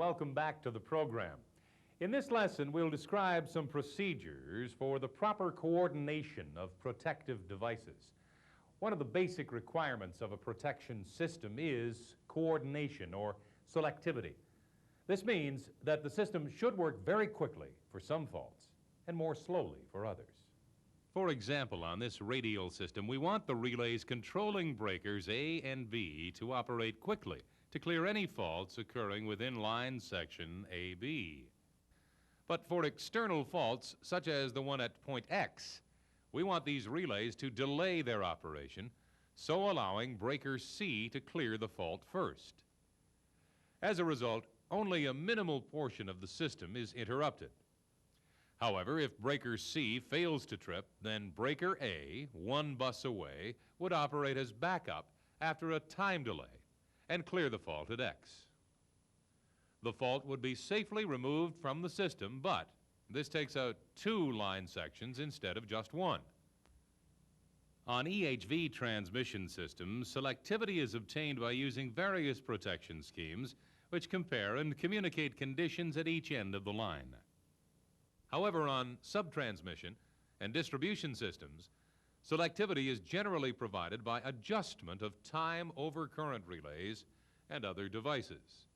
welcome back to the program. In this lesson, we'll describe some procedures for the proper coordination of protective devices. One of the basic requirements of a protection system is coordination or selectivity. This means that the system should work very quickly for some faults and more slowly for others. For example, on this radial system, we want the relays controlling breakers A and B to operate quickly to clear any faults occurring within line section AB. But for external faults, such as the one at point X, we want these relays to delay their operation, so allowing breaker C to clear the fault first. As a result, only a minimal portion of the system is interrupted. However, if breaker C fails to trip, then breaker A, one bus away, would operate as backup after a time delay and clear the fault at X. The fault would be safely removed from the system, but this takes out two line sections instead of just one. On EHV transmission systems, selectivity is obtained by using various protection schemes which compare and communicate conditions at each end of the line. However, on subtransmission and distribution systems, selectivity is generally provided by adjustment of time over current relays and other devices.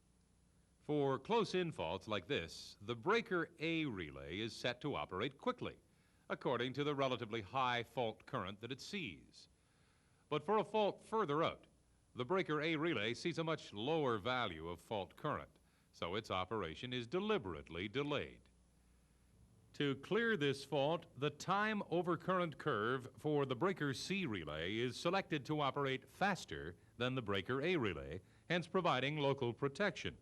For close-in faults like this, the breaker A relay is set to operate quickly, according to the relatively high fault current that it sees. But for a fault further out, the breaker A relay sees a much lower value of fault current, so its operation is deliberately delayed. To clear this fault, the time over current curve for the breaker C relay is selected to operate faster than the breaker A relay, hence providing local protection.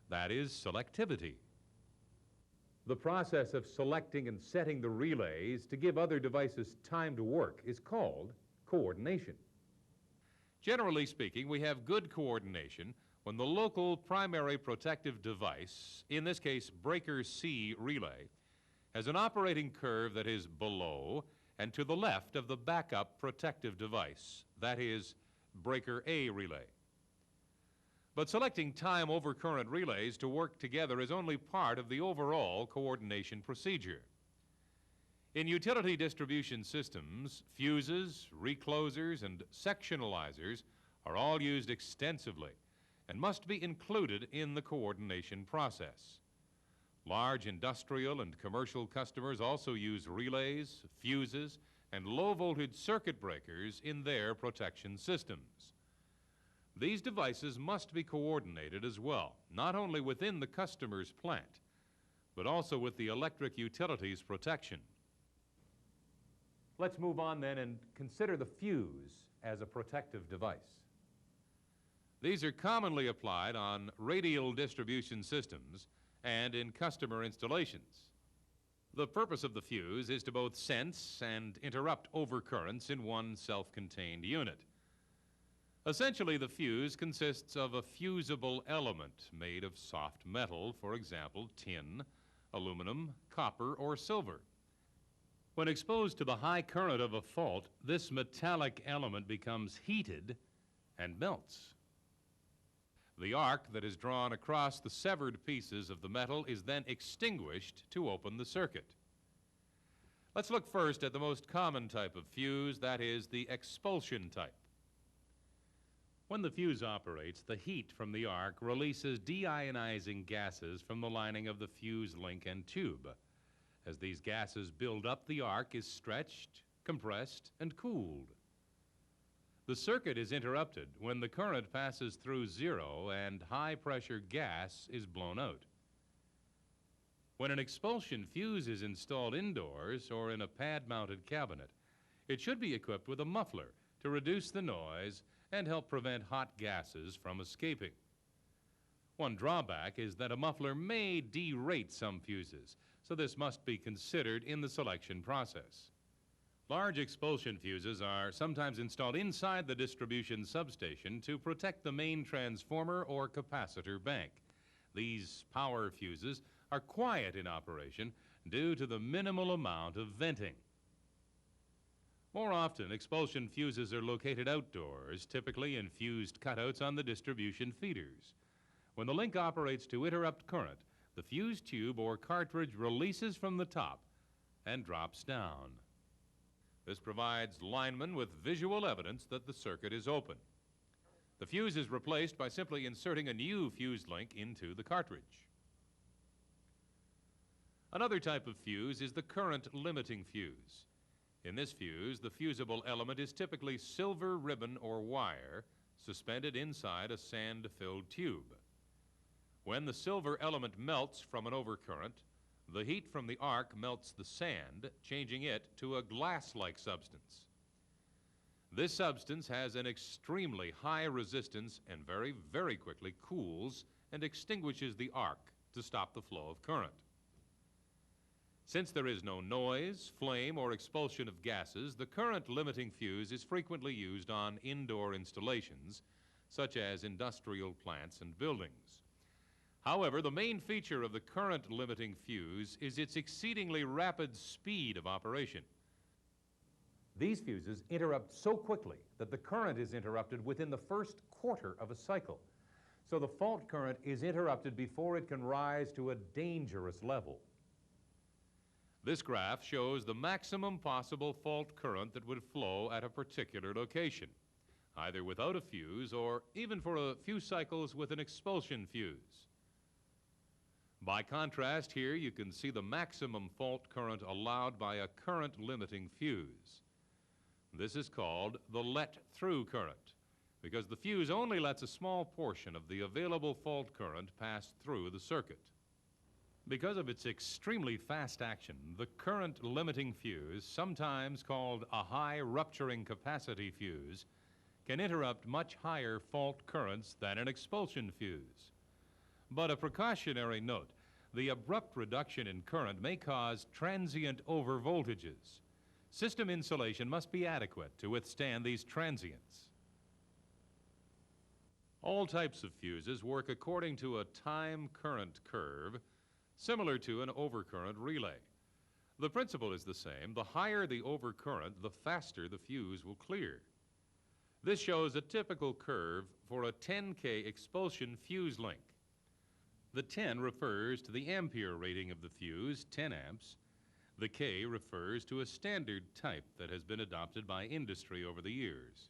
That is selectivity. The process of selecting and setting the relays to give other devices time to work is called coordination. Generally speaking, we have good coordination when the local primary protective device, in this case breaker C relay, has an operating curve that is below and to the left of the backup protective device, that is breaker A relay. But selecting time over current relays to work together is only part of the overall coordination procedure. In utility distribution systems, fuses, reclosers, and sectionalizers are all used extensively and must be included in the coordination process. Large industrial and commercial customers also use relays, fuses, and low-voltage circuit breakers in their protection systems. These devices must be coordinated as well, not only within the customer's plant, but also with the electric utilities protection. Let's move on then and consider the fuse as a protective device. These are commonly applied on radial distribution systems and in customer installations. The purpose of the fuse is to both sense and interrupt overcurrents in one self-contained unit. Essentially, the fuse consists of a fusible element made of soft metal, for example, tin, aluminum, copper, or silver. When exposed to the high current of a fault, this metallic element becomes heated and melts. The arc that is drawn across the severed pieces of the metal is then extinguished to open the circuit. Let's look first at the most common type of fuse, that is the expulsion type. When the fuse operates, the heat from the arc releases deionizing gases from the lining of the fuse link and tube. As these gases build up, the arc is stretched, compressed, and cooled. The circuit is interrupted when the current passes through zero and high-pressure gas is blown out. When an expulsion fuse is installed indoors or in a pad-mounted cabinet, it should be equipped with a muffler to reduce the noise and help prevent hot gases from escaping. One drawback is that a muffler may derate some fuses, so this must be considered in the selection process. Large expulsion fuses are sometimes installed inside the distribution substation to protect the main transformer or capacitor bank. These power fuses are quiet in operation due to the minimal amount of venting. More often, expulsion fuses are located outdoors, typically in fused cutouts on the distribution feeders. When the link operates to interrupt current, the fuse tube or cartridge releases from the top and drops down. This provides linemen with visual evidence that the circuit is open. The fuse is replaced by simply inserting a new fuse link into the cartridge. Another type of fuse is the current limiting fuse. In this fuse, the fusible element is typically silver ribbon or wire suspended inside a sand-filled tube. When the silver element melts from an overcurrent, the heat from the arc melts the sand, changing it to a glass-like substance. This substance has an extremely high resistance and very, very quickly cools and extinguishes the arc to stop the flow of current. Since there is no noise, flame, or expulsion of gases, the current limiting fuse is frequently used on indoor installations, such as industrial plants and buildings. However, the main feature of the current limiting fuse is its exceedingly rapid speed of operation. These fuses interrupt so quickly that the current is interrupted within the first quarter of a cycle. So the fault current is interrupted before it can rise to a dangerous level. This graph shows the maximum possible fault current that would flow at a particular location, either without a fuse or even for a few cycles with an expulsion fuse. By contrast, here you can see the maximum fault current allowed by a current limiting fuse. This is called the let-through current, because the fuse only lets a small portion of the available fault current pass through the circuit. Because of its extremely fast action, the current limiting fuse, sometimes called a high rupturing capacity fuse, can interrupt much higher fault currents than an expulsion fuse. But a precautionary note, the abrupt reduction in current may cause transient overvoltages. System insulation must be adequate to withstand these transients. All types of fuses work according to a time current curve, similar to an overcurrent relay. The principle is the same. The higher the overcurrent, the faster the fuse will clear. This shows a typical curve for a 10K expulsion fuse link. The 10 refers to the ampere rating of the fuse, 10 amps. The K refers to a standard type that has been adopted by industry over the years.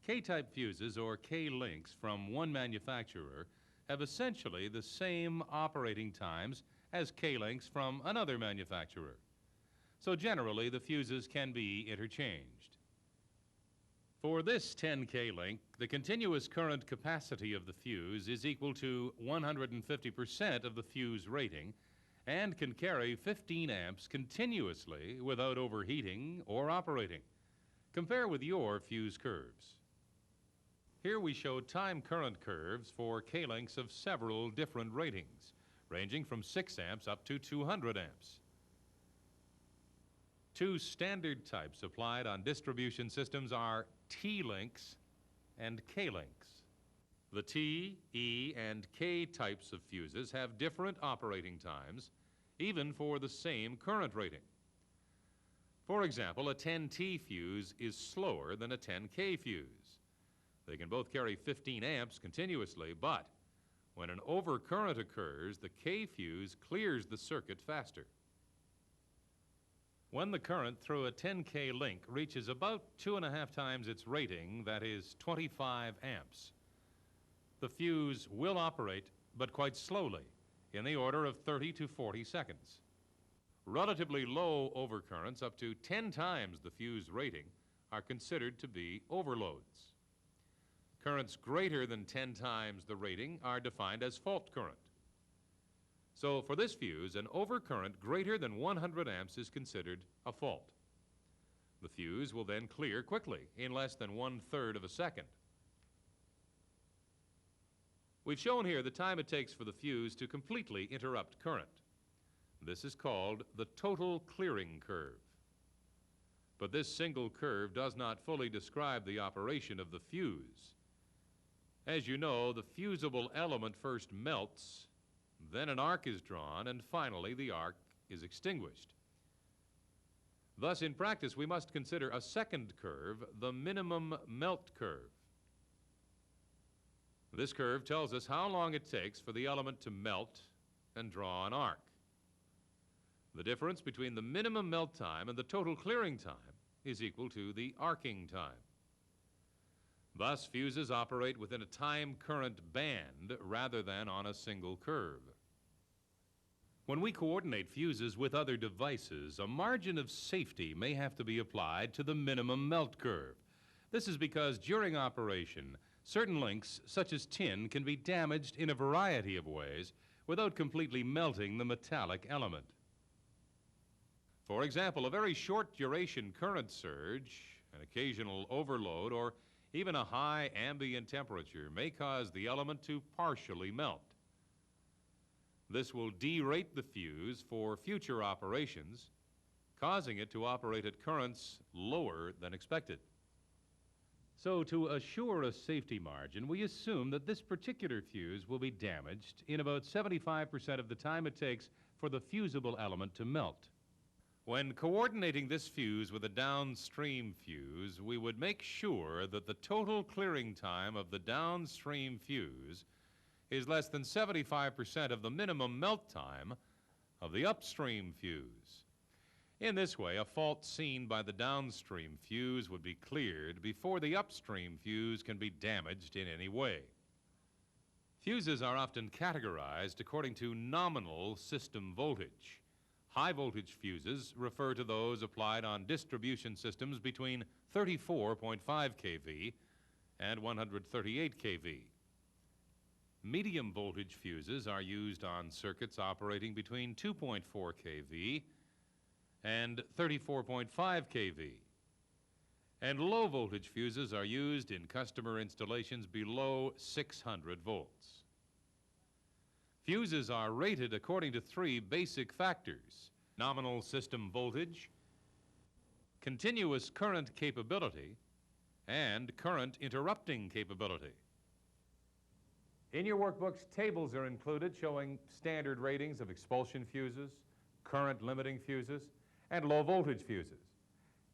K-type fuses, or K-links from one manufacturer, have essentially the same operating times as K-links from another manufacturer. So generally, the fuses can be interchanged. For this 10K link, the continuous current capacity of the fuse is equal to 150% of the fuse rating and can carry 15 amps continuously without overheating or operating. Compare with your fuse curves. Here we show time current curves for K-links of several different ratings, ranging from 6 amps up to 200 amps. Two standard types applied on distribution systems are T-links and K-links. The T, E, and K types of fuses have different operating times, even for the same current rating. For example, a 10T fuse is slower than a 10K fuse. They can both carry 15 amps continuously, but when an overcurrent occurs, the K fuse clears the circuit faster. When the current through a 10K link reaches about 2.5 times its rating, that is 25 amps, the fuse will operate, but quite slowly, in the order of 30 to 40 seconds. Relatively low overcurrents, up to 10 times the fuse rating, are considered to be overloads. Currents greater than 10 times the rating are defined as fault current. So for this fuse, an overcurrent greater than 100 amps is considered a fault. The fuse will then clear quickly, in less than 1/3 of a second. We've shown here the time it takes for the fuse to completely interrupt current. This is called the total clearing curve. But this single curve does not fully describe the operation of the fuse. As you know, the fusible element first melts, then an arc is drawn, and finally the arc is extinguished. Thus, in practice, we must consider a second curve, the minimum melt curve. This curve tells us how long it takes for the element to melt and draw an arc. The difference between the minimum melt time and the total clearing time is equal to the arcing time. Thus, fuses operate within a time-current band rather than on a single curve. When we coordinate fuses with other devices, a margin of safety may have to be applied to the minimum melt curve. This is because during operation, certain links, such as tin, can be damaged in a variety of ways without completely melting the metallic element. For example, a very short duration current surge, an occasional overload, or even a high ambient temperature may cause the element to partially melt. This will derate the fuse for future operations, causing it to operate at currents lower than expected. So to assure a safety margin, we assume that this particular fuse will be damaged in about 75% of the time it takes for the fusible element to melt. When coordinating this fuse with a downstream fuse, we would make sure that the total clearing time of the downstream fuse is less than 75% of the minimum melt time of the upstream fuse. In this way, a fault seen by the downstream fuse would be cleared before the upstream fuse can be damaged in any way. Fuses are often categorized according to nominal system voltage. High voltage fuses refer to those applied on distribution systems between 34.5 kV and 138 kV. Medium voltage fuses are used on circuits operating between 2.4 kV and 34.5 kV. And low voltage fuses are used in customer installations below 600 volts. Fuses are rated according to three basic factors: nominal system voltage, continuous current capability, and current interrupting capability. In your workbooks, tables are included showing standard ratings of expulsion fuses, current limiting fuses, and low voltage fuses.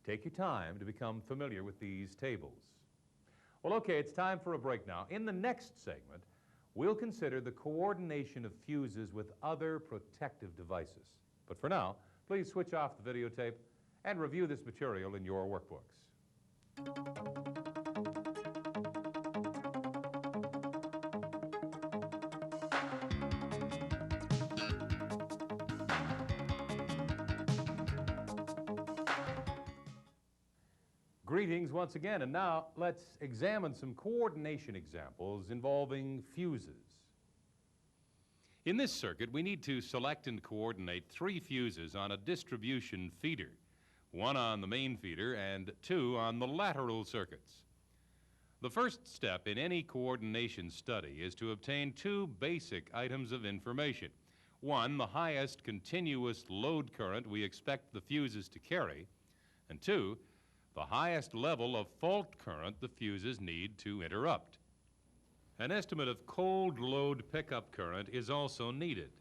Take your time to become familiar with these tables. Well, okay, it's time for a break now. In the next segment, we'll consider the coordination of fuses with other protective devices. But for now, please switch off the videotape and review this material in your workbooks. Greetings once again, and now let's examine some coordination examples involving fuses. In this circuit, we need to select and coordinate three fuses on a distribution feeder, one on the main feeder and two on the lateral circuits. The first step in any coordination study is to obtain two basic items of information. One, the highest continuous load current we expect the fuses to carry, and two, the highest level of fault current the fuses need to interrupt. An estimate of cold load pickup current is also needed.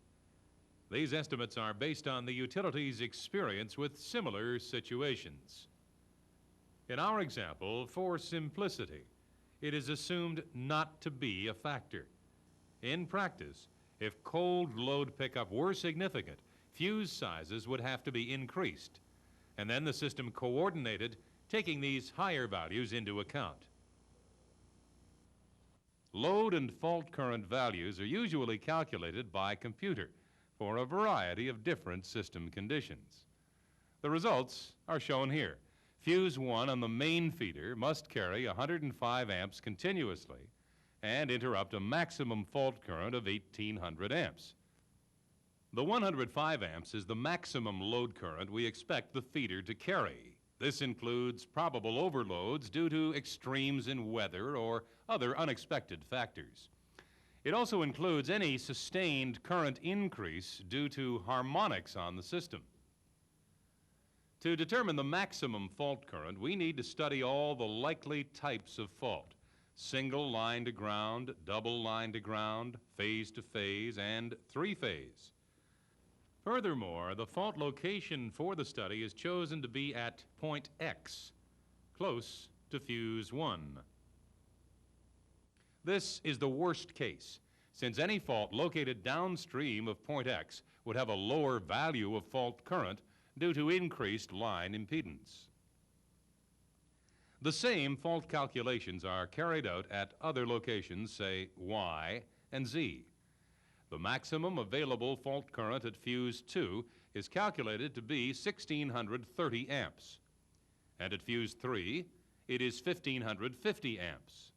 These estimates are based on the utility's experience with similar situations. In our example, for simplicity, it is assumed not to be a factor. In practice, if cold load pickup were significant, fuse sizes would have to be increased, and then the system coordinated, taking these higher values into account. Load and fault current values are usually calculated by computer for a variety of different system conditions. The results are shown here. Fuse 1 on the main feeder must carry 105 amps continuously and interrupt a maximum fault current of 1,800 amps. The 105 amps is the maximum load current we expect the feeder to carry. This includes probable overloads due to extremes in weather or other unexpected factors. It also includes any sustained current increase due to harmonics on the system. To determine the maximum fault current, we need to study all the likely types of fault: single line to ground, double line to ground, phase to phase, and three-phase. Furthermore, the fault location for the study is chosen to be at point X, close to fuse 1. This is the worst case, since any fault located downstream of point X would have a lower value of fault current due to increased line impedance. The same fault calculations are carried out at other locations, say Y and Z. The maximum available fault current at fuse 2 is calculated to be 1,630 amps, and at fuse 3 it is 1,550 amps.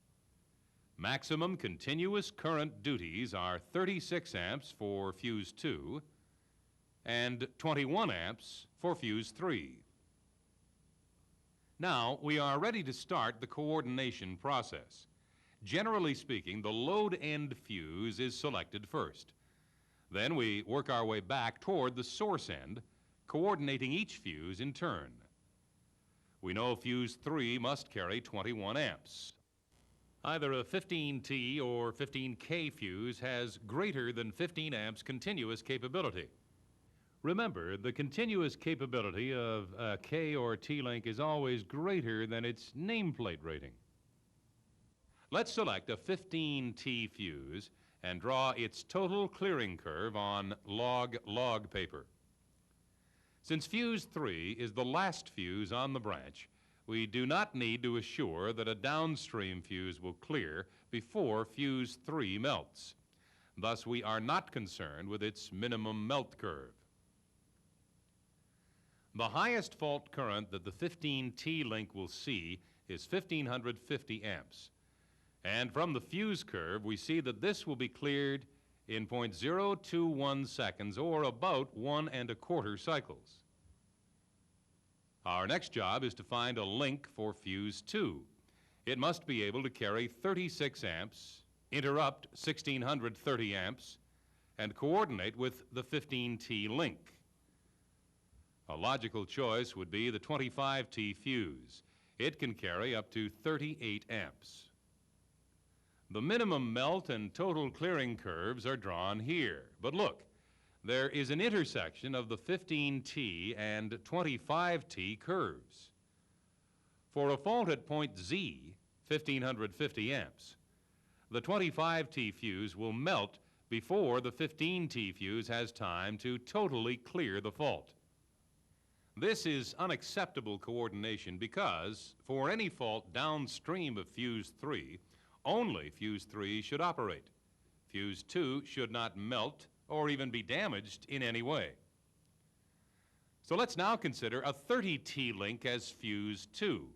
Maximum continuous current duties are 36 amps for fuse 2 and 21 amps for fuse 3. Now, we are ready to start the coordination process. Generally speaking, the load end fuse is selected first. Then we work our way back toward the source end, coordinating each fuse in turn. We know fuse 3 must carry 21 amps. Either a 15T or 15K fuse has greater than 15 amps continuous capability. Remember, the continuous capability of a K or T-link is always greater than its nameplate rating. Let's select a 15T fuse and draw its total clearing curve on log paper. Since fuse 3 is the last fuse on the branch, we do not need to assure that a downstream fuse will clear before fuse 3 melts. Thus, we are not concerned with its minimum melt curve. The highest fault current that the 15T link will see is 1,550 amps. And from the fuse curve, we see that this will be cleared in 0.021 seconds, or about 1 1/4 cycles. Our next job is to find a link for fuse 2. It must be able to carry 36 amps, interrupt 1,630 amps, and coordinate with the 15T link. A logical choice would be the 25T fuse. It can carry up to 38 amps. The minimum melt and total clearing curves are drawn here. But look, there is an intersection of the 15T and 25T curves. For a fault at point Z, 1,550 amps, the 25T fuse will melt before the 15T fuse has time to totally clear the fault. This is unacceptable coordination because, for any fault downstream of fuse 3, only fuse 3 should operate. Fuse 2 should not melt or even be damaged in any way. So let's now consider a 30T link as fuse 2.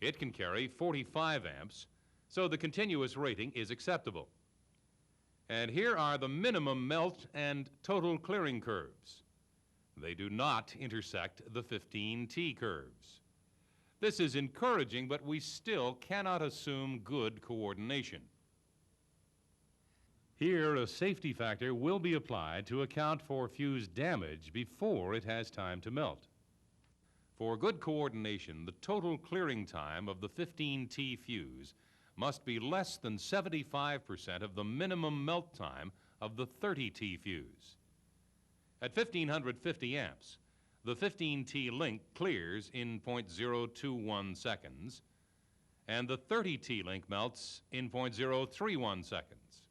It can carry 45 amps, so the continuous rating is acceptable. And here are the minimum melt and total clearing curves. They do not intersect the 15T curves. This is encouraging, but we still cannot assume good coordination. Here, a safety factor will be applied to account for fuse damage before it has time to melt. For good coordination, the total clearing time of the 15T fuse must be less than 75% of the minimum melt time of the 30T fuse. At 1,550 amps, the 15T link clears in 0.021 seconds, and the 30T link melts in 0.031 seconds.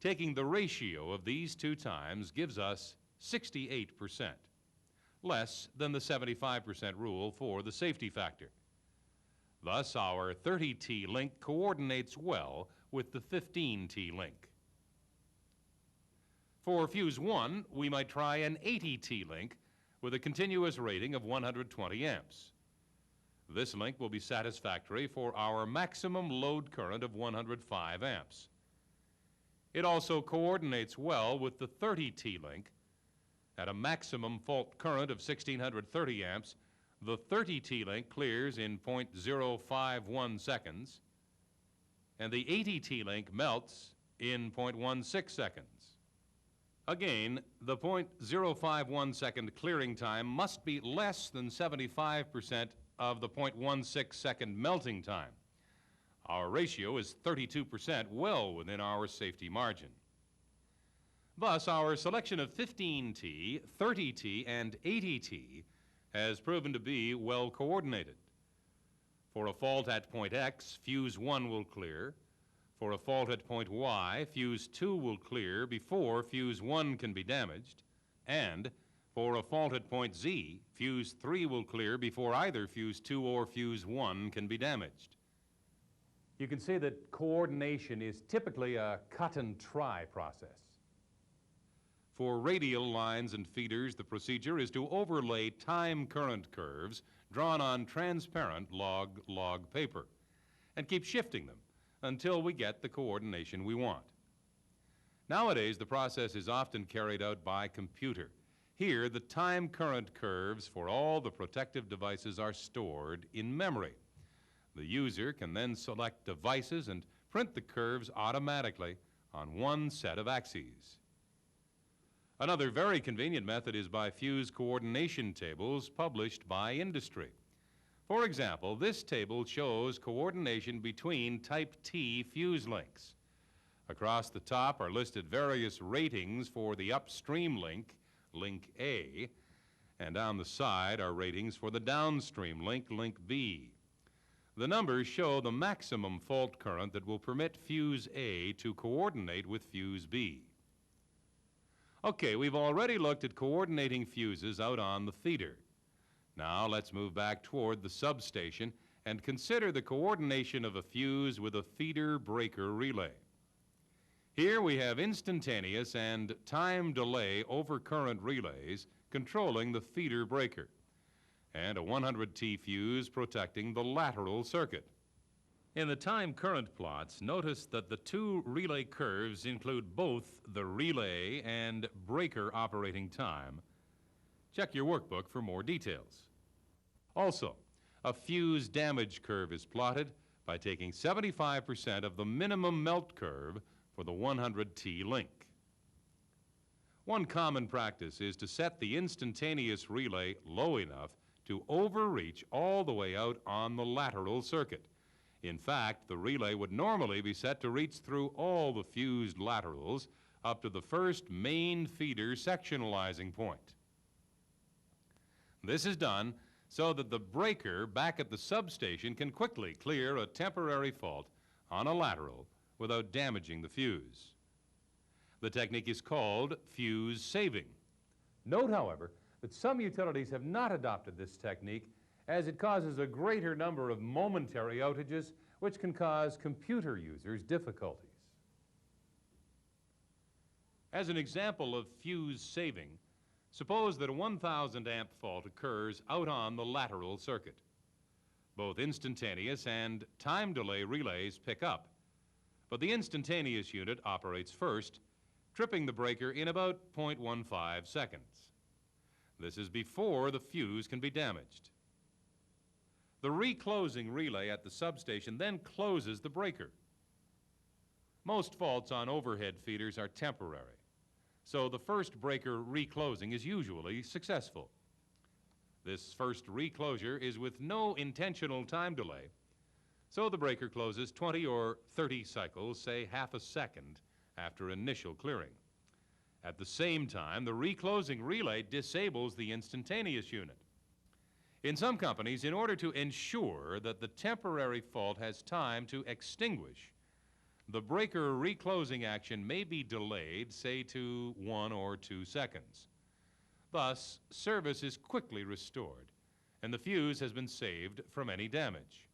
Taking the ratio of these two times gives us 68%, less than the 75% rule for the safety factor. Thus, our 30T link coordinates well with the 15T link. For fuse 1, we might try an 80T link with a continuous rating of 120 amps. This link will be satisfactory for our maximum load current of 105 amps. It also coordinates well with the 30T link. At a maximum fault current of 1,630 amps, the 30T link clears in 0.051 seconds, and the 80T link melts in 0.16 seconds. Again, the 0.051 second clearing time must be less than 75% of the 0.16 second melting time. Our ratio is 32%, well within our safety margin. Thus, our selection of 15T, 30T, and 80T has proven to be well coordinated. For a fault at point X, fuse 1 will clear. For a fault at point Y, fuse 2 will clear before fuse 1 can be damaged, and for a fault at point Z, fuse 3 will clear before either fuse 2 or fuse 1 can be damaged. You can see that coordination is typically a cut and try process. For radial lines and feeders, the procedure is to overlay time current curves drawn on transparent log paper and keep shifting them until we get the coordination we want. Nowadays, the process is often carried out by computer. Here, the time current curves for all the protective devices are stored in memory. The user can then select devices and print the curves automatically on one set of axes. Another very convenient method is by fuse coordination tables published by industry. For example, this table shows coordination between type T fuse links. Across the top are listed various ratings for the upstream link, link A, and on the side are ratings for the downstream link, link B. The numbers show the maximum fault current that will permit fuse A to coordinate with fuse B. Okay, we've already looked at coordinating fuses out on the feeder. Now let's move back toward the substation and consider the coordination of a fuse with a feeder breaker relay. Here we have instantaneous and time delay overcurrent relays controlling the feeder breaker, and a 100T fuse protecting the lateral circuit. In the time current plots, notice that the two relay curves include both the relay and breaker operating time. Check your workbook for more details. Also, a fuse damage curve is plotted by taking 75% of the minimum melt curve for the 100T link. One common practice is to set the instantaneous relay low enough to overreach all the way out on the lateral circuit. In fact, the relay would normally be set to reach through all the fused laterals up to the first main feeder sectionalizing point. This is done so that the breaker back at the substation can quickly clear a temporary fault on a lateral without damaging the fuse. The technique is called fuse saving. Note, however, that some utilities have not adopted this technique as it causes a greater number of momentary outages, which can cause computer users difficulties. As an example of fuse saving, suppose that a 1,000 amp fault occurs out on the lateral circuit. Both instantaneous and time delay relays pick up, but the instantaneous unit operates first, tripping the breaker in about 0.15 seconds. This is before the fuse can be damaged. The reclosing relay at the substation then closes the breaker. Most faults on overhead feeders are temporary, so the first breaker reclosing is usually successful. This first reclosure is with no intentional time delay, so the breaker closes 20 or 30 cycles, say half a second, after initial clearing. At the same time, the reclosing relay disables the instantaneous unit. In some companies, in order to ensure that the temporary fault has time to extinguish, the breaker reclosing action may be delayed, say, to 1 or 2 seconds. Thus, service is quickly restored, and the fuse has been saved from any damage.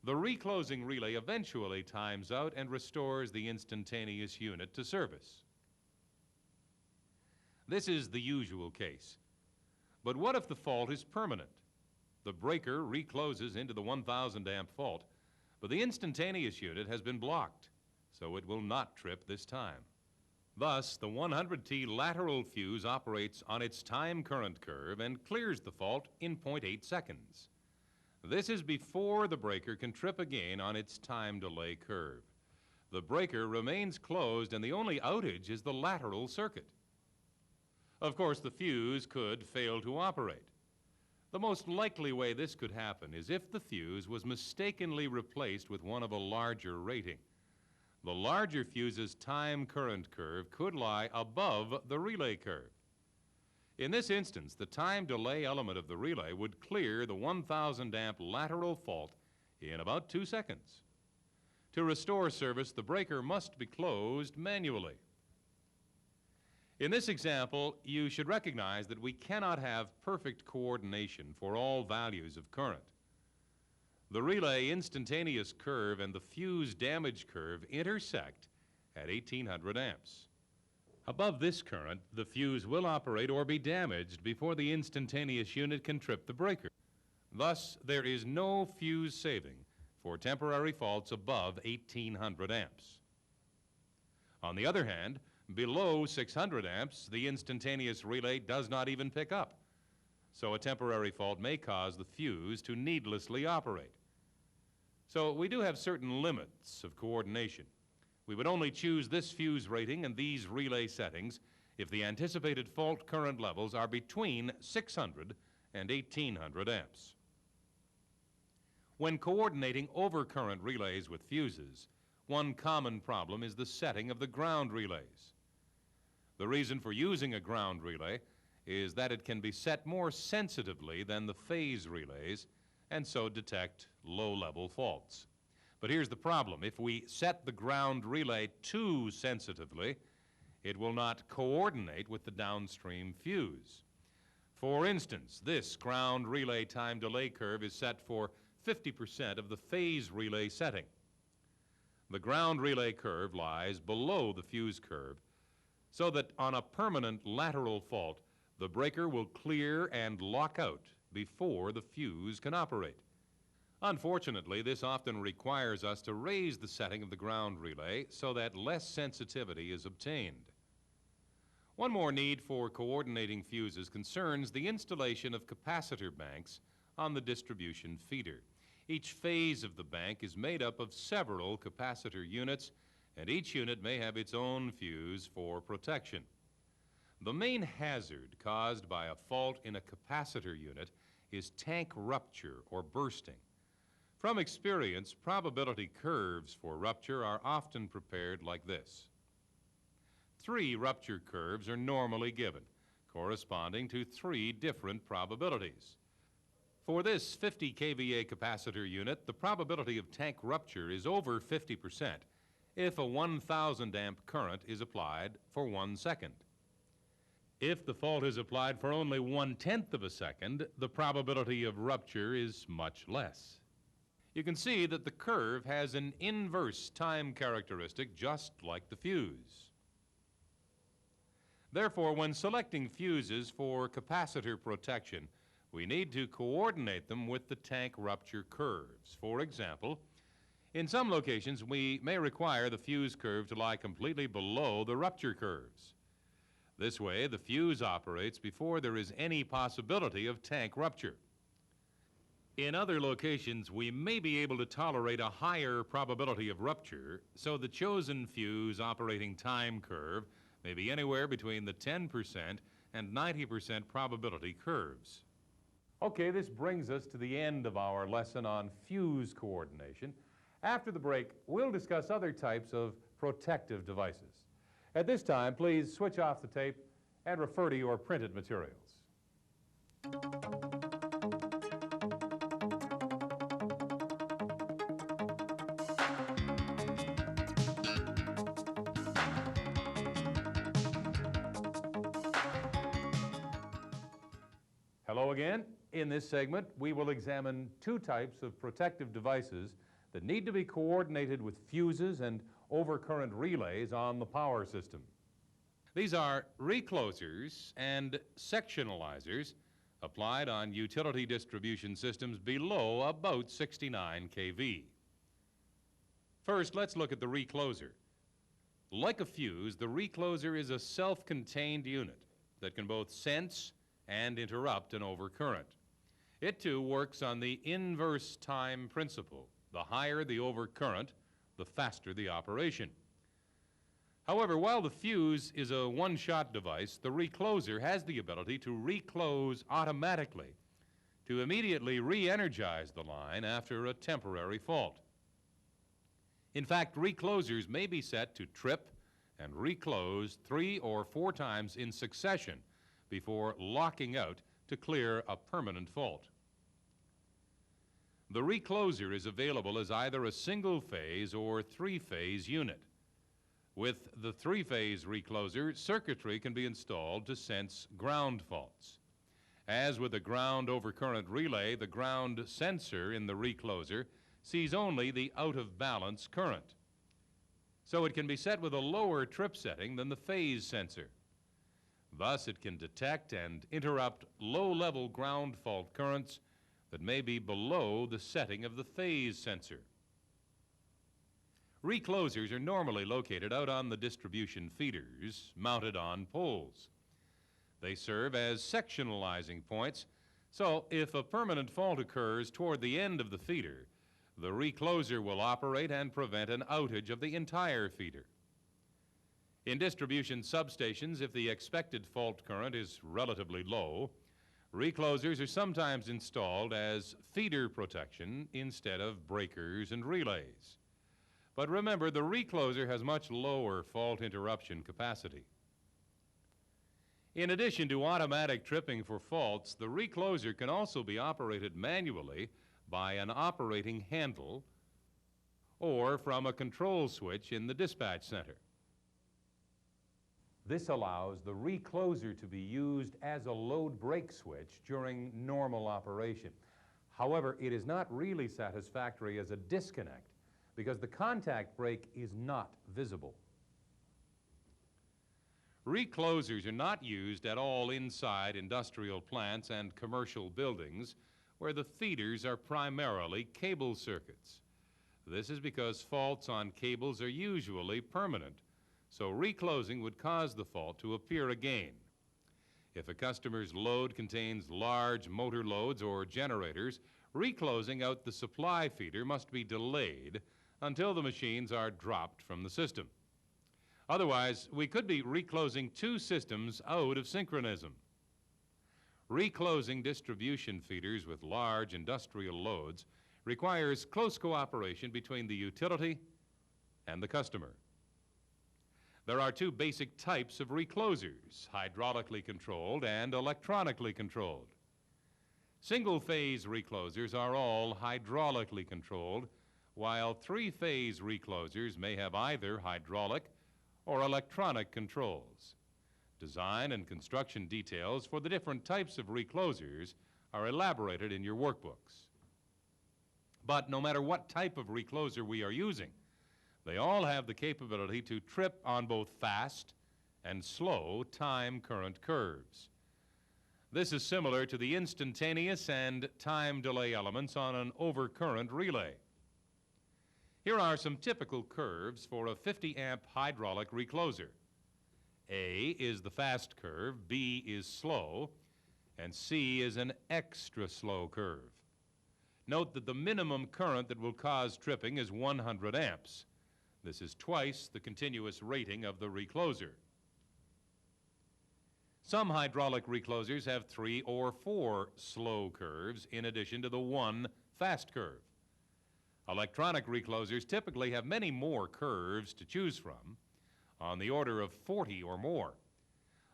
The reclosing relay eventually times out and restores the instantaneous unit to service. This is the usual case. But what if the fault is permanent? The breaker recloses into the 1,000 amp fault, but the instantaneous unit has been blocked, so it will not trip this time. Thus, the 100T lateral fuse operates on its time current curve and clears the fault in 0.8 seconds. This is before the breaker can trip again on its time delay curve. The breaker remains closed and the only outage is the lateral circuit. Of course, the fuse could fail to operate. The most likely way this could happen is if the fuse was mistakenly replaced with one of a larger rating. The larger fuse's time current curve could lie above the relay curve. In this instance, the time delay element of the relay would clear the 1,000 amp lateral fault in about 2 seconds. To restore service, the breaker must be closed manually. In this example, you should recognize that we cannot have perfect coordination for all values of current. The relay instantaneous curve and the fuse damage curve intersect at 1800 amps. Above this current, the fuse will operate or be damaged before the instantaneous unit can trip the breaker. Thus, there is no fuse saving for temporary faults above 1800 amps. On the other hand, below 600 amps, the instantaneous relay does not even pick up, so a temporary fault may cause the fuse to needlessly operate. So we do have certain limits of coordination. We would only choose this fuse rating and these relay settings if the anticipated fault current levels are between 600 and 1800 amps. When coordinating overcurrent relays with fuses, one common problem is the setting of the ground relays. The reason for using a ground relay is that it can be set more sensitively than the phase relays and so detect low-level faults. But here's the problem. If we set the ground relay too sensitively, it will not coordinate with the downstream fuse. For instance, this ground relay time delay curve is set for 50% of the phase relay setting. The ground relay curve lies below the fuse curve, so that on a permanent lateral fault, the breaker will clear and lock out before the fuse can operate. Unfortunately, this often requires us to raise the setting of the ground relay so that less sensitivity is obtained. One more need for coordinating fuses concerns the installation of capacitor banks on the distribution feeder. Each phase of the bank is made up of several capacitor units, and each unit may have its own fuse for protection. The main hazard caused by a fault in a capacitor unit is tank rupture or bursting. From experience, probability curves for rupture are often prepared like this. 3 rupture curves are normally given, corresponding to 3 different probabilities. For this 50 kVA capacitor unit, the probability of tank rupture is over 50% if a 1,000 amp current is applied for 1 second. If the fault is applied for only 1/10 of a second, the probability of rupture is much less. You can see that the curve has an inverse time characteristic just like the fuse. Therefore, when selecting fuses for capacitor protection, we need to coordinate them with the tank rupture curves. For example, in some locations, we may require the fuse curve to lie completely below the rupture curves. This way, the fuse operates before there is any possibility of tank rupture. In other locations, we may be able to tolerate a higher probability of rupture, so the chosen fuse operating time curve may be anywhere between the 10% and 90% probability curves. Okay, this brings us to the end of our lesson on fuse coordination. After the break, we'll discuss other types of protective devices. At this time, please switch off the tape and refer to your printed materials. Hello again. In this segment, we will examine 2 types of protective devices that need to be coordinated with fuses and overcurrent relays on the power system. These are reclosers and sectionalizers applied on utility distribution systems below about 69 kV. First, let's look at the recloser. Like a fuse, the recloser is a self-contained unit that can both sense and interrupt an overcurrent. It too works on the inverse time principle. The higher the overcurrent, the faster the operation. However, while the fuse is a one-shot device, the recloser has the ability to reclose automatically to immediately re-energize the line after a temporary fault. In fact, reclosers may be set to trip and reclose 3 or 4 times in succession before locking out to clear a permanent fault. The recloser is available as either a single-phase or three-phase unit. With the three-phase recloser, circuitry can be installed to sense ground faults. As with a ground overcurrent relay, the ground sensor in the recloser sees only the out-of-balance current. So it can be set with a lower trip setting than the phase sensor. Thus, it can detect and interrupt low-level ground fault currents that may be below the setting of the phase sensor. Reclosers are normally located out on the distribution feeders, mounted on poles. They serve as sectionalizing points, so if a permanent fault occurs toward the end of the feeder, the recloser will operate and prevent an outage of the entire feeder. In distribution substations, if the expected fault current is relatively low, reclosers are sometimes installed as feeder protection instead of breakers and relays. But remember, the recloser has much lower fault interruption capacity. In addition to automatic tripping for faults, the recloser can also be operated manually by an operating handle or from a control switch in the dispatch center. This allows the recloser to be used as a load break switch during normal operation. However, it is not really satisfactory as a disconnect because the contact break is not visible. Reclosers are not used at all inside industrial plants and commercial buildings where the feeders are primarily cable circuits. This is because faults on cables are usually permanent, so reclosing would cause the fault to appear again. If a customer's load contains large motor loads or generators, reclosing out the supply feeder must be delayed until the machines are dropped from the system. Otherwise, we could be reclosing two systems out of synchronism. Reclosing distribution feeders with large industrial loads requires close cooperation between the utility and the customer. There are two basic types of reclosers, hydraulically controlled and electronically controlled. Single-phase reclosers are all hydraulically controlled, while three-phase reclosers may have either hydraulic or electronic controls. Design and construction details for the different types of reclosers are elaborated in your workbooks. But no matter what type of recloser we are using, they all have the capability to trip on both fast and slow time current curves. This is similar to the instantaneous and time delay elements on an overcurrent relay. Here are some typical curves for a 50-amp hydraulic recloser. A is the fast curve, B is slow, and C is an extra slow curve. Note that the minimum current that will cause tripping is 100 amps. This is twice the continuous rating of the recloser. Some hydraulic reclosers have 3 or 4 slow curves in addition to the one fast curve. Electronic reclosers typically have many more curves to choose from, on the order of 40 or more.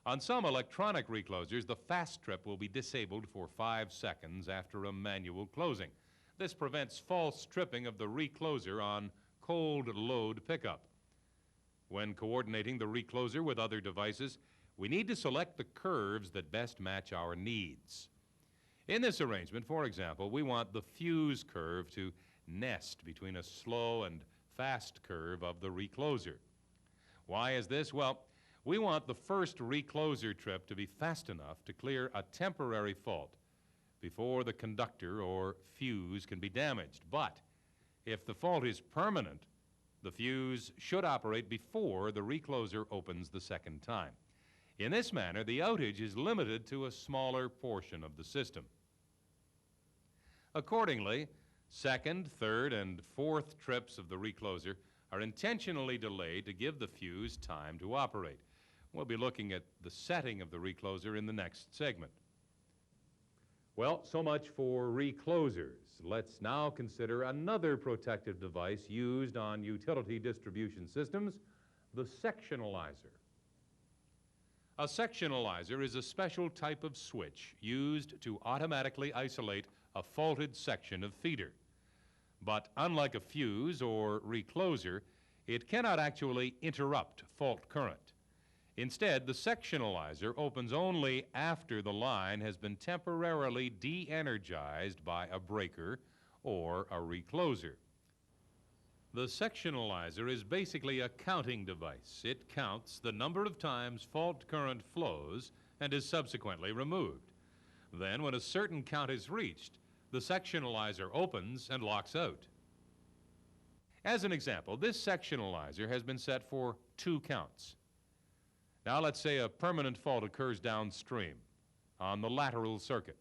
On some electronic reclosers, the fast trip will be disabled for 5 seconds after a manual closing. This prevents false tripping of the recloser on cold load pickup. When coordinating the recloser with other devices, we need to select the curves that best match our needs. In this arrangement, for example, we want the fuse curve to nest between a slow and fast curve of the recloser. Why is this? Well, we want the first recloser trip to be fast enough to clear a temporary fault before the conductor or fuse can be damaged. But if the fault is permanent, the fuse should operate before the recloser opens the second time. In this manner, the outage is limited to a smaller portion of the system. Accordingly, second, third, and fourth trips of the recloser are intentionally delayed to give the fuse time to operate. We'll be looking at the setting of the recloser in the next segment. Well, so much for reclosers. Let's now consider another protective device used on utility distribution systems, the sectionalizer. A sectionalizer is a special type of switch used to automatically isolate a faulted section of feeder. But unlike a fuse or recloser, it cannot actually interrupt fault current. Instead, the sectionalizer opens only after the line has been temporarily de-energized by a breaker or a recloser. The sectionalizer is basically a counting device. It counts the number of times fault current flows and is subsequently removed. Then, when a certain count is reached, the sectionalizer opens and locks out. As an example, this sectionalizer has been set for 2 counts. Now let's say a permanent fault occurs downstream on the lateral circuit.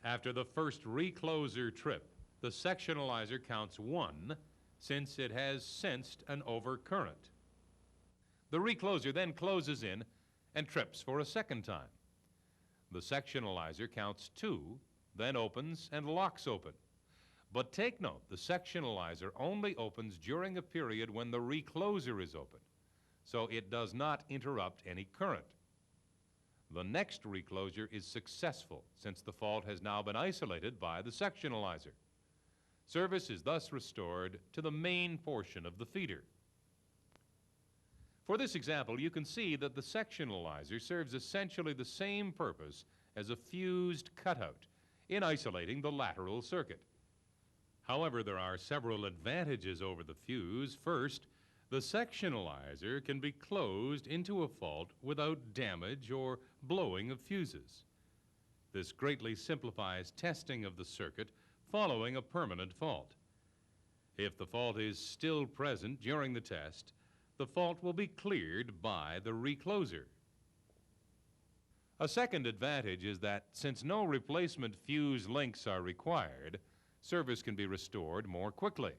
After the first recloser trip, the sectionalizer counts 1 since it has sensed an overcurrent. The recloser then closes in and trips for a second time. The sectionalizer counts 2, then opens and locks open. But take note, the sectionalizer only opens during a period when the recloser is open, so it does not interrupt any current. The next recloser is successful since the fault has now been isolated by the sectionalizer. Service is thus restored to the main portion of the feeder. For this example, you can see that the sectionalizer serves essentially the same purpose as a fused cutout in isolating the lateral circuit. However, there are several advantages over the fuse. First, the sectionalizer can be closed into a fault without damage or blowing of fuses. This greatly simplifies testing of the circuit following a permanent fault. If the fault is still present during the test, the fault will be cleared by the recloser. A second advantage is that since no replacement fuse links are required, service can be restored more quickly.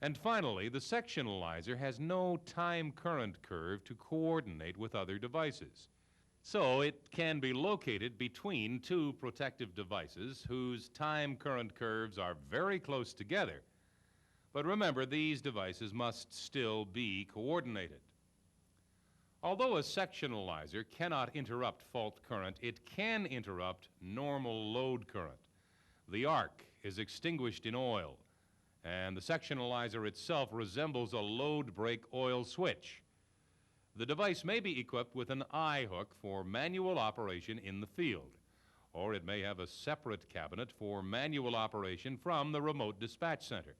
And finally, the sectionalizer has no time current curve to coordinate with other devices. So it can be located between 2 protective devices whose time current curves are very close together. But remember, these devices must still be coordinated. Although a sectionalizer cannot interrupt fault current, it can interrupt normal load current. The arc is extinguished in oil, and the sectionalizer itself resembles a load break oil switch. The device may be equipped with an eye hook for manual operation in the field, or it may have a separate cabinet for manual operation from the remote dispatch center.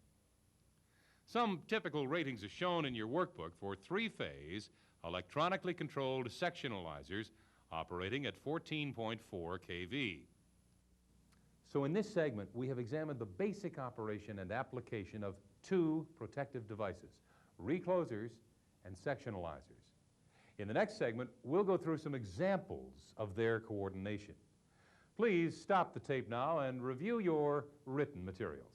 Some typical ratings are shown in your workbook for 3-phase, electronically controlled sectionalizers operating at 14.4 kV. So in this segment, we have examined the basic operation and application of 2 protective devices, reclosers and sectionalizers. In the next segment, we'll go through some examples of their coordination. Please stop the tape now and review your written materials.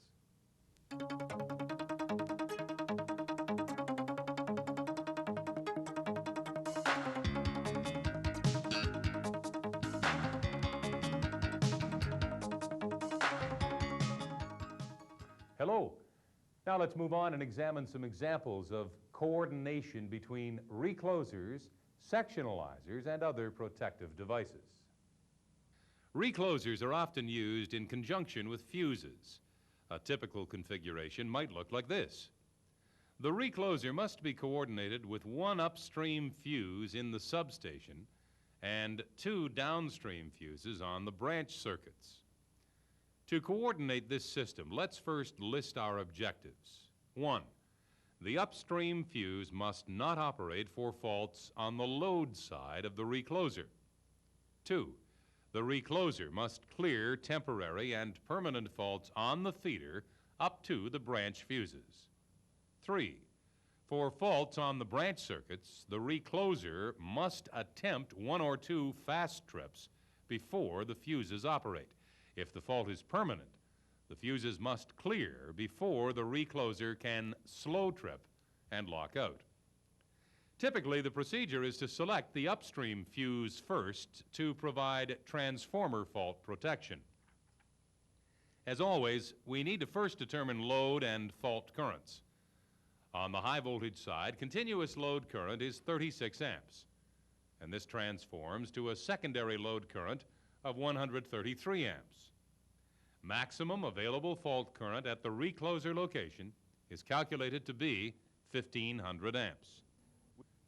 Hello. Now let's move on and examine some examples of coordination between reclosers, sectionalizers, and other protective devices. Reclosers are often used in conjunction with fuses. A typical configuration might look like this. The recloser must be coordinated with 1 upstream fuse in the substation and 2 downstream fuses on the branch circuits. To coordinate this system, let's first list our objectives. 1. The upstream fuse must not operate for faults on the load side of the recloser. 2. The recloser must clear temporary and permanent faults on the feeder up to the branch fuses. 3. For faults on the branch circuits, the recloser must attempt 1 or 2 fast trips before the fuses operate. If the fault is permanent, the fuses must clear before the recloser can slow trip and lock out. Typically, the procedure is to select the upstream fuse first to provide transformer fault protection. As always, we need to first determine load and fault currents. On the high voltage side, continuous load current is 36 amps, and this transforms to a secondary load current of 133 amps. Maximum available fault current at the recloser location is calculated to be 1,500 amps.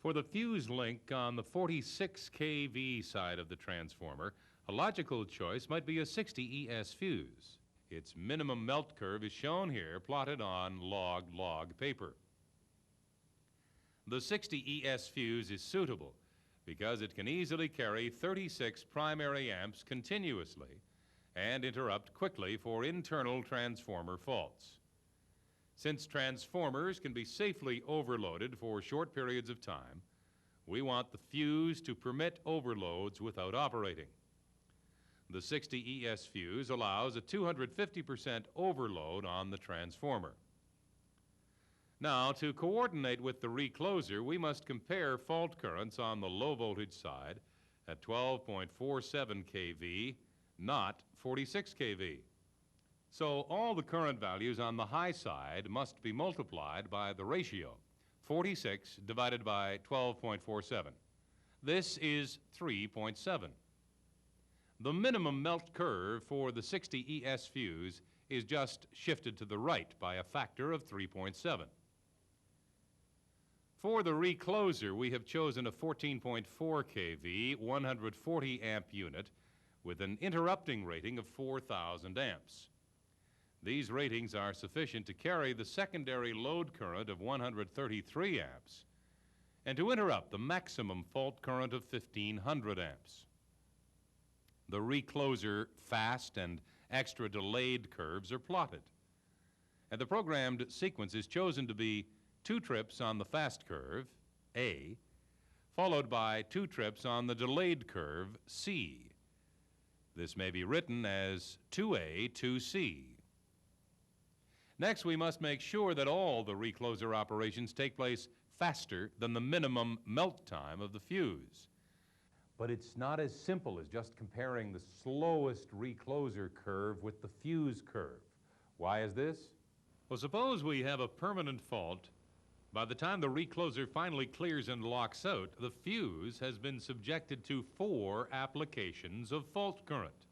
For the fuse link on the 46 kV side of the transformer, a logical choice might be a 60 ES fuse. Its minimum melt curve is shown here, plotted on log paper. The 60 ES fuse is suitable because it can easily carry 36 primary amps continuously and interrupt quickly for internal transformer faults. Since transformers can be safely overloaded for short periods of time, we want the fuse to permit overloads without operating. The 60 ES fuse allows a 250% overload on the transformer. Now, to coordinate with the recloser, we must compare fault currents on the low voltage side at 12.47 kV, not 46 kV. So all the current values on the high side must be multiplied by the ratio, 46 divided by 12.47. This is 3.7. The minimum melt curve for the 60 ES fuse is just shifted to the right by a factor of 3.7. For the recloser, we have chosen a 14.4 kV, 140 amp unit with an interrupting rating of 4,000 amps. These ratings are sufficient to carry the secondary load current of 133 amps and to interrupt the maximum fault current of 1,500 amps. The recloser fast and extra delayed curves are plotted, and the programmed sequence is chosen to be 2 trips on the fast curve, A, followed by 2 trips on the delayed curve, C. This may be written as 2A, 2C. Next, we must make sure that all the recloser operations take place faster than the minimum melt time of the fuse. But it's not as simple as just comparing the slowest recloser curve with the fuse curve. Why is this? Well, suppose we have a permanent fault. By the time the recloser finally clears and locks out, the fuse has been subjected to 4 applications of fault current.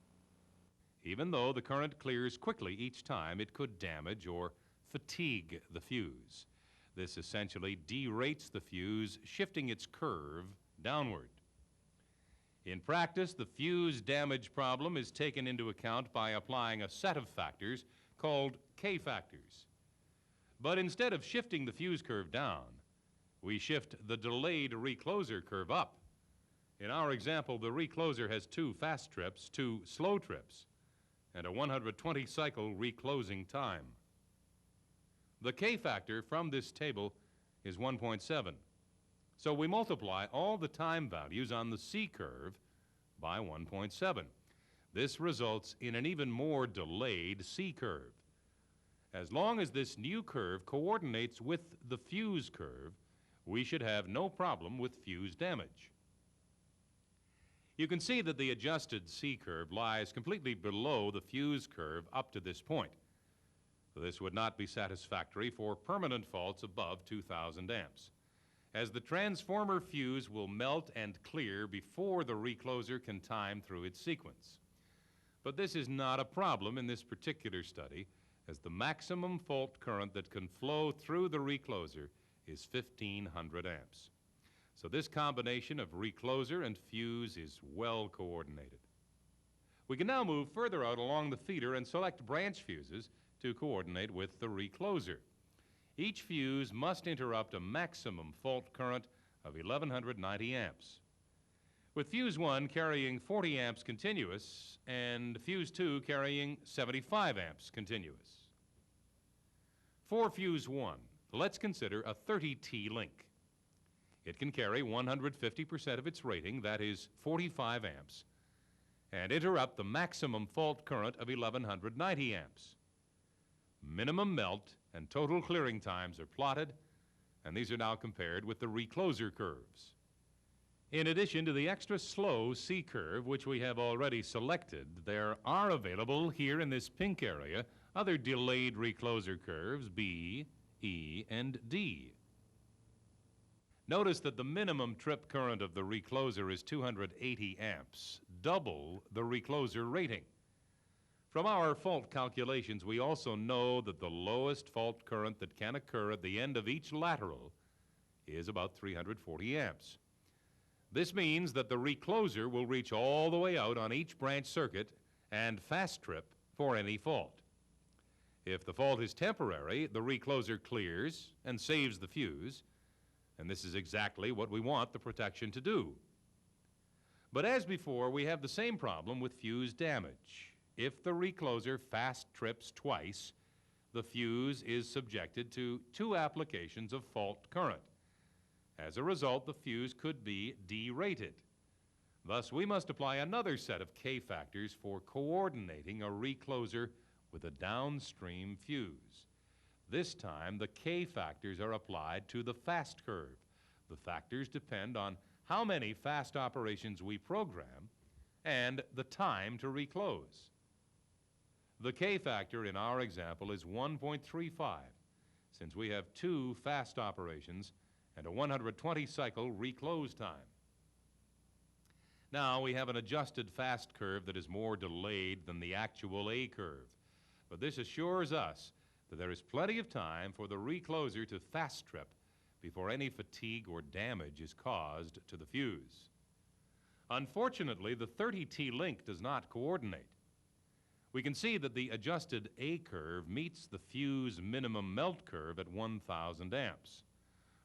Even though the current clears quickly each time, it could damage or fatigue the fuse. This essentially derates the fuse, shifting its curve downward. In practice, the fuse damage problem is taken into account by applying a set of factors called K-factors. But instead of shifting the fuse curve down, we shift the delayed recloser curve up. In our example, the recloser has 2 fast trips, 2 slow trips, and a 120 cycle reclosing time. The K-factor from this table is 1.7. So we multiply all the time values on the C curve by 1.7. This results in an even more delayed C curve. As long as this new curve coordinates with the fuse curve, we should have no problem with fuse damage. You can see that the adjusted C curve lies completely below the fuse curve up to this point. This would not be satisfactory for permanent faults above 2,000 amps, as the transformer fuse will melt and clear before the recloser can time through its sequence. But this is not a problem in this particular study, as the maximum fault current that can flow through the recloser is 1,500 amps. So this combination of recloser and fuse is well coordinated. We can now move further out along the feeder and select branch fuses to coordinate with the recloser. Each fuse must interrupt a maximum fault current of 1,190 amps, with fuse 1 carrying 40 amps continuous and fuse 2 carrying 75 amps continuous. For fuse 1, let's consider a 30T link. It can carry 150% of its rating, that is 45 amps, and interrupt the maximum fault current of 1,190 amps. Minimum melt and total clearing times are plotted, and these are now compared with the recloser curves. In addition to the extra slow C curve, which we have already selected, there are available here in this pink area other delayed recloser curves, B, E, and D. Notice that the minimum trip current of the recloser is 280 amps, double the recloser rating. From our fault calculations, we also know that the lowest fault current that can occur at the end of each lateral is about 340 amps. This means that the recloser will reach all the way out on each branch circuit and fast trip for any fault. If the fault is temporary, the recloser clears and saves the fuse, and this is exactly what we want the protection to do. But as before, we have the same problem with fuse damage. If the recloser fast trips twice, the fuse is subjected to 2 applications of fault current. As a result, the fuse could be derated. Thus, we must apply another set of K factors for coordinating a recloser with a downstream fuse. This time, the K factors are applied to the fast curve. The factors depend on how many fast operations we program and the time to reclose. The K factor in our example is 1.35, since we have 2 fast operations and a 120 cycle reclose time. Now we have an adjusted fast curve that is more delayed than the actual A curve, but this assures us that there is plenty of time for the recloser to fast trip before any fatigue or damage is caused to the fuse. Unfortunately, the 30T link does not coordinate. We can see that the adjusted A curve meets the fuse minimum melt curve at 1,000 amps.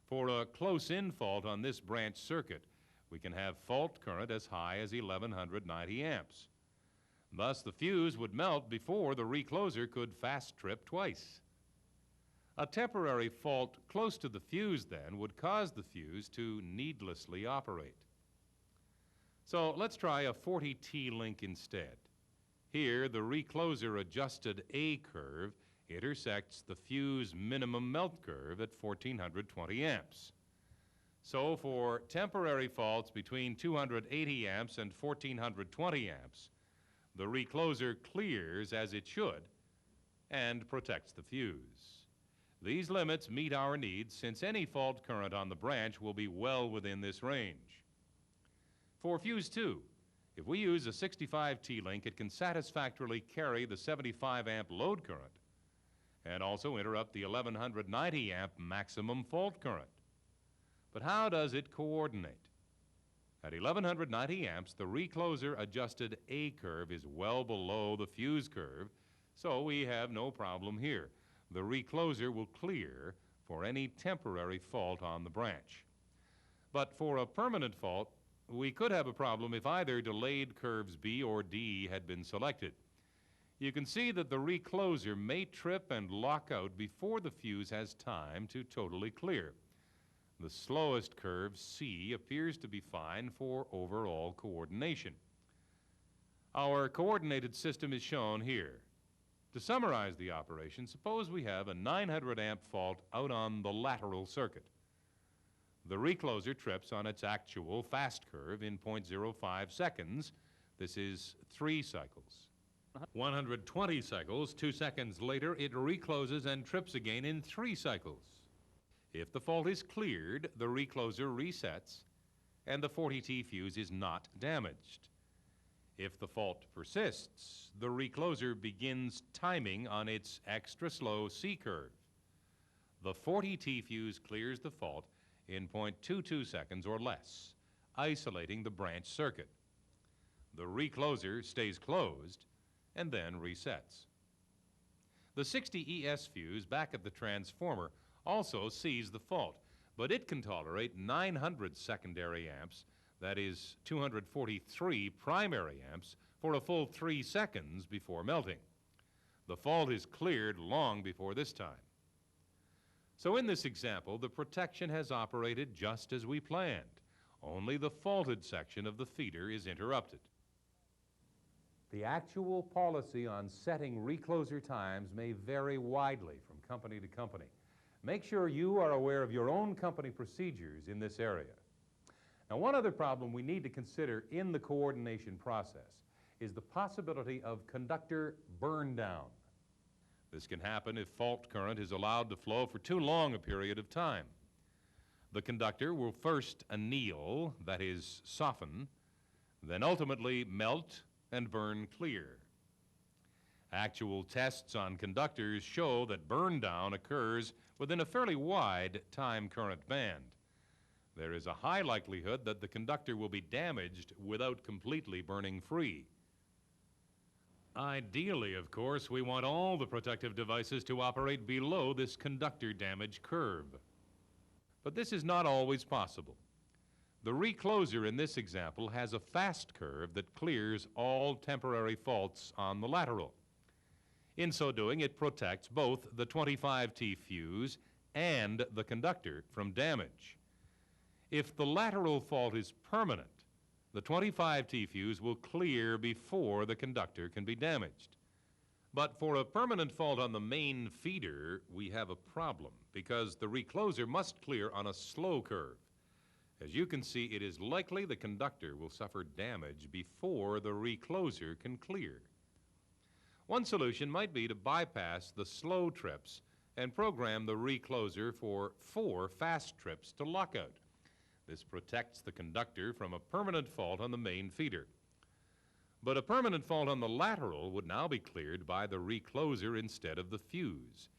For a close-in fault on this branch circuit, we can have fault current as high as 1,190 amps. Thus, the fuse would melt before the recloser could fast trip twice. A temporary fault close to the fuse, then, would cause the fuse to needlessly operate. So let's try a 40T link instead. Here, the recloser adjusted A curve intersects the fuse minimum melt curve at 1,420 amps. So for temporary faults between 280 amps and 1,420 amps, the recloser clears as it should and protects the fuse. These limits meet our needs since any fault current on the branch will be well within this range. For fuse 2, if we use a 65T link, it can satisfactorily carry the 75 amp load current and also interrupt the 1,190 amp maximum fault current. But how does it coordinate? At 1,190 amps, the recloser adjusted A curve is well below the fuse curve, so we have no problem here. The recloser will clear for any temporary fault on the branch. But for a permanent fault, we could have a problem if either delayed curves B or D had been selected. You can see that the recloser may trip and lock out before the fuse has time to totally clear. The slowest curve, C, appears to be fine for overall coordination. Our coordinated system is shown here. To summarize the operation, suppose we have a 900 amp fault out on the lateral circuit. The recloser trips on its actual fast curve in 0.05 seconds. This is 3 cycles. 120 cycles, 2 seconds later, it recloses and trips again in 3 cycles. If the fault is cleared, the recloser resets and the 40T fuse is not damaged. If the fault persists, the recloser begins timing on its extra slow C curve. The 40T fuse clears the fault in 0.22 seconds or less, isolating the branch circuit. The recloser stays closed and then resets. The 60ES fuse back at the transformer also sees the fault, but it can tolerate 900 secondary amps, that is 243 primary amps, for a full 3 seconds before melting. The fault is cleared long before this time. So in this example, the protection has operated just as we planned. Only the faulted section of the feeder is interrupted. The actual policy on setting recloser times may vary widely from company to company. Make sure you are aware of your own company procedures in this area. Now, one other problem we need to consider in the coordination process is the possibility of conductor burn down. This can happen if fault current is allowed to flow for too long a period of time. The conductor will first anneal, that is, soften, then ultimately melt and burn clear. Actual tests on conductors show that burn down occurs within a fairly wide time current band. There is a high likelihood that the conductor will be damaged without completely burning free. Ideally, of course, we want all the protective devices to operate below this conductor damage curve. But this is not always possible. The recloser in this example has a fast curve that clears all temporary faults on the lateral. In so doing, it protects both the 25T fuse and the conductor from damage. If the lateral fault is permanent, the 25T fuse will clear before the conductor can be damaged. But for a permanent fault on the main feeder, we have a problem because the recloser must clear on a slow curve. As you can see, it is likely the conductor will suffer damage before the recloser can clear. One solution might be to bypass the slow trips and program the recloser for 4 fast trips to lockout. This protects the conductor from a permanent fault on the main feeder. But a permanent fault on the lateral would now be cleared by the recloser instead of the fuse.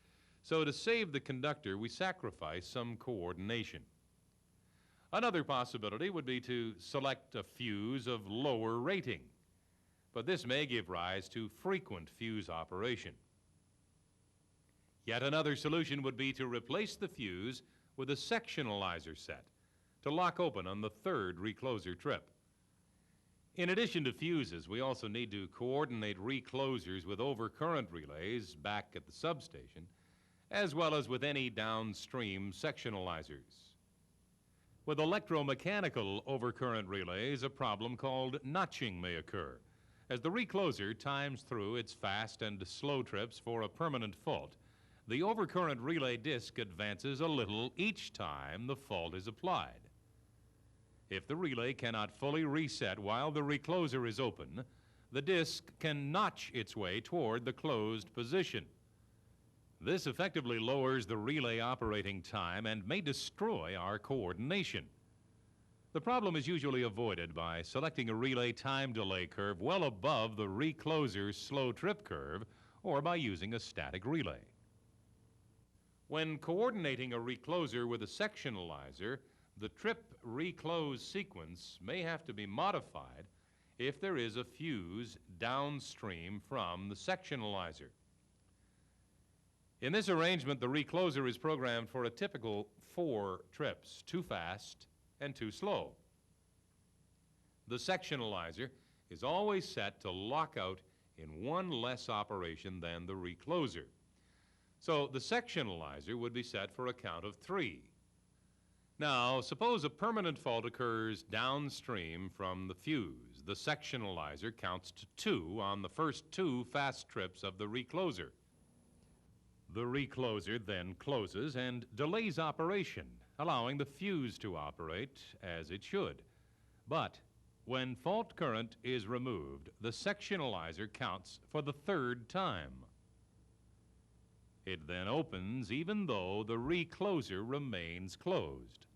So to save the conductor, we sacrifice some coordination. Another possibility would be to select a fuse of lower rating, but this may give rise to frequent fuse operation. Yet another solution would be to replace the fuse with a sectionalizer set to lock open on the 3rd recloser trip. In addition to fuses, we also need to coordinate reclosers with overcurrent relays back at the substation, as well as with any downstream sectionalizers. With electromechanical overcurrent relays, a problem called notching may occur, as the recloser times through its fast and slow trips for a permanent fault. The overcurrent relay disc advances a little each time the fault is applied. If the relay cannot fully reset while the recloser is open, the disc can notch its way toward the closed position. This effectively lowers the relay operating time and may destroy our coordination. The problem is usually avoided by selecting a relay time delay curve well above the recloser's slow trip curve or by using a static relay. When coordinating a recloser with a sectionalizer, the trip reclose sequence may have to be modified if there is a fuse downstream from the sectionalizer. In this arrangement, the recloser is programmed for a typical 4 trips, 2 fast and 2 slow. The sectionalizer is always set to lock out in 1 less operation than the recloser. So the sectionalizer would be set for a count of 3. Now, suppose a permanent fault occurs downstream from the fuse. The sectionalizer counts to 2 on the first 2 fast trips of the recloser. The recloser then closes and delays operation, allowing the fuse to operate as it should. But when fault current is removed, the sectionalizer counts for the 3rd time. It then opens even though the recloser remains closed.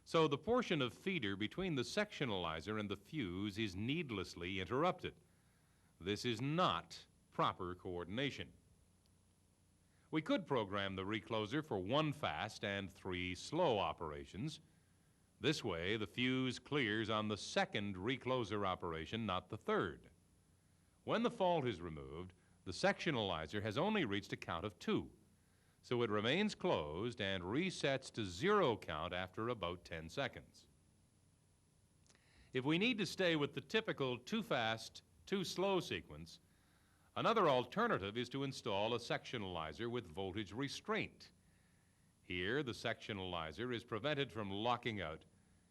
So the portion of feeder between the sectionalizer and the fuse is needlessly interrupted. This is not proper coordination. We could program the recloser for 1 fast and 3 slow operations. This way, the fuse clears on the 2nd recloser operation, not the 3rd. When the fault is removed, the sectionalizer has only reached a count of 2, so it remains closed and resets to 0 count after about 10 seconds. If we need to stay with the typical 2 fast, 2 slow sequence, another alternative is to install a sectionalizer with voltage restraint. Here, the sectionalizer is prevented from locking out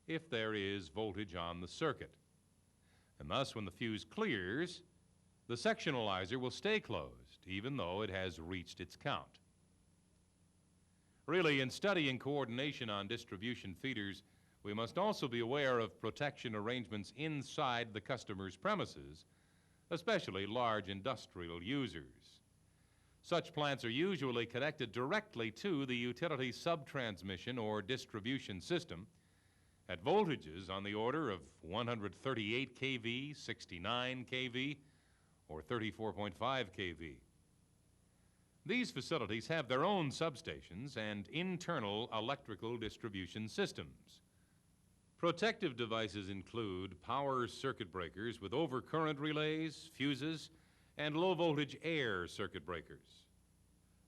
if there is voltage on the circuit. And thus, when the fuse clears, the sectionalizer will stay closed, even though it has reached its count. Really, in studying coordination on distribution feeders, we must also be aware of protection arrangements inside the customer's premises, especially large industrial users. Such plants are usually connected directly to the utility subtransmission or distribution system at voltages on the order of 138 kV, 69 kV, or 34.5 kV. These facilities have their own substations and internal electrical distribution systems. Protective devices include power circuit breakers with overcurrent relays, fuses, and low-voltage air circuit breakers.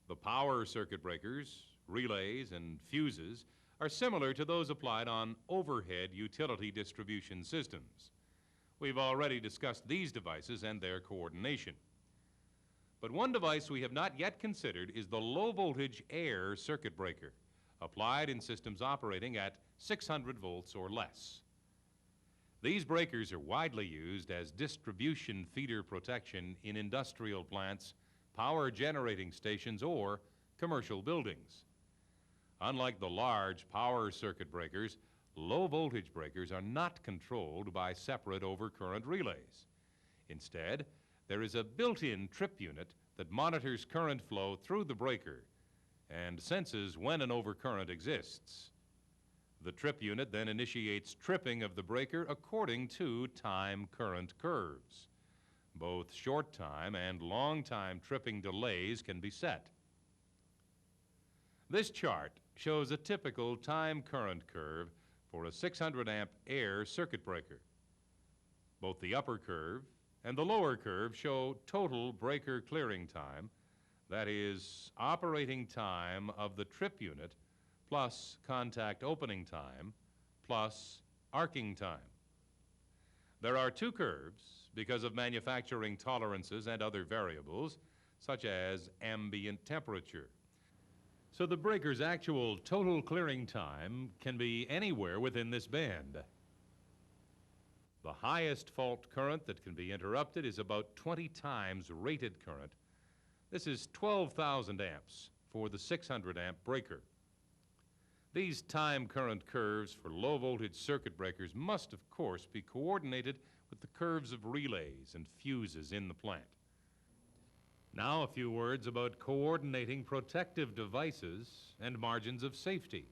The power circuit breakers, relays, and fuses are similar to those applied on overhead utility distribution systems. We've already discussed these devices and their coordination. But one device we have not yet considered is the low-voltage air circuit breaker, applied in systems operating at 600 volts or less. These breakers are widely used as distribution feeder protection in industrial plants, power generating stations, or commercial buildings. Unlike the large power circuit breakers, low-voltage breakers are not controlled by separate overcurrent relays. Instead, there is a built-in trip unit that monitors current flow through the breaker and senses when an overcurrent exists. The trip unit then initiates tripping of the breaker according to time current curves. Both short time and long time tripping delays can be set. This chart shows a typical time current curve for a 600 amp air circuit breaker. Both the upper curve and the lower curve show total breaker clearing time, that is, operating time of the trip unit plus contact opening time plus arcing time. There are two curves because of manufacturing tolerances and other variables, such as ambient temperature. So the breaker's actual total clearing time can be anywhere within this band. The highest fault current that can be interrupted is about 20 times rated current. This is 12,000 amps for the 600 amp breaker. These time current curves for low voltage circuit breakers must, of course, be coordinated with the curves of relays and fuses in the plant. Now a few words about coordinating protective devices and margins of safety.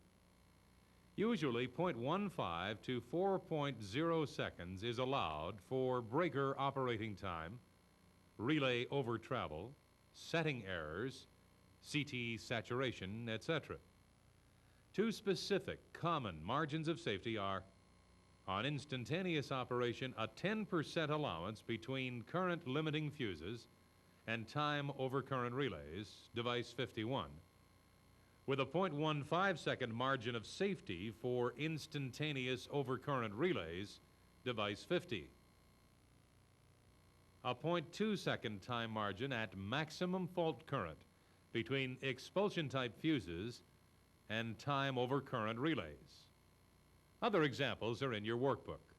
Usually 0.15 to 4.0 seconds is allowed for breaker operating time, relay over travel, setting errors, CT saturation, etc. Two specific common margins of safety are: on instantaneous operation, a 10% allowance between current limiting fuses and time overcurrent relays, device 51, with a 0.15 second margin of safety for instantaneous overcurrent relays, device 50. A 0.2 second time margin at maximum fault current between expulsion type fuses and time overcurrent relays. Other examples are in your workbook.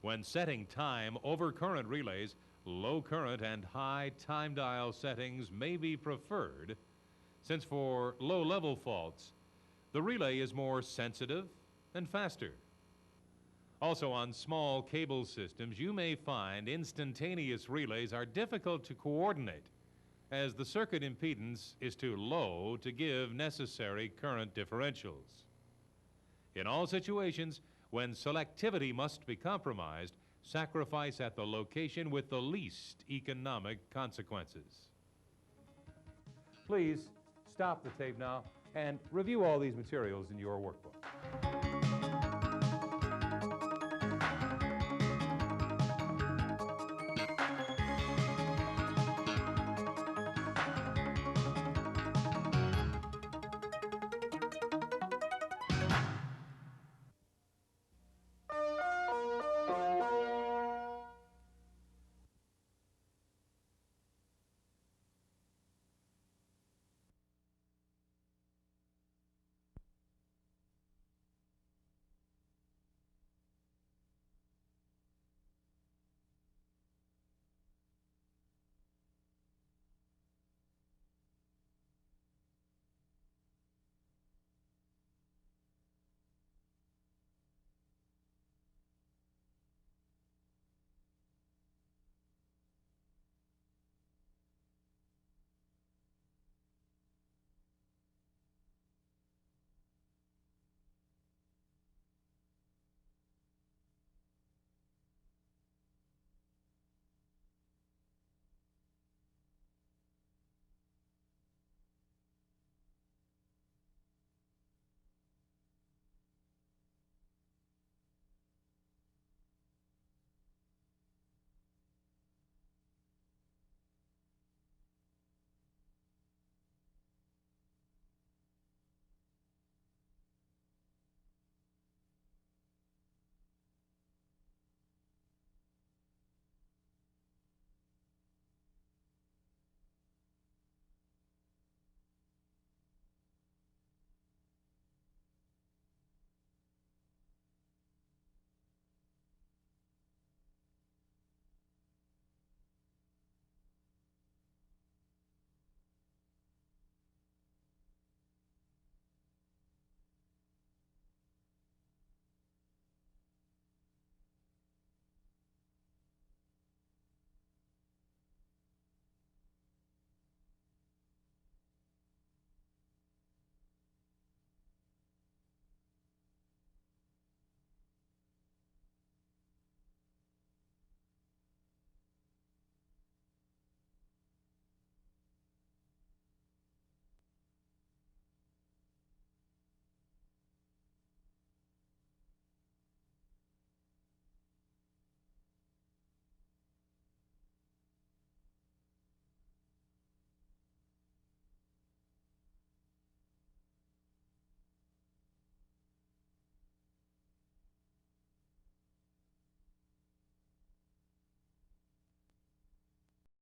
When setting time overcurrent relays, low current and high time dial settings may be preferred, since for low-level faults, the relay is more sensitive and faster. Also, on small cable systems, you may find instantaneous relays are difficult to coordinate, as the circuit impedance is too low to give necessary current differentials. In all situations, when selectivity must be compromised, sacrifice at the location with the least economic consequences. Please stop the tape now and review all these materials in your workbook.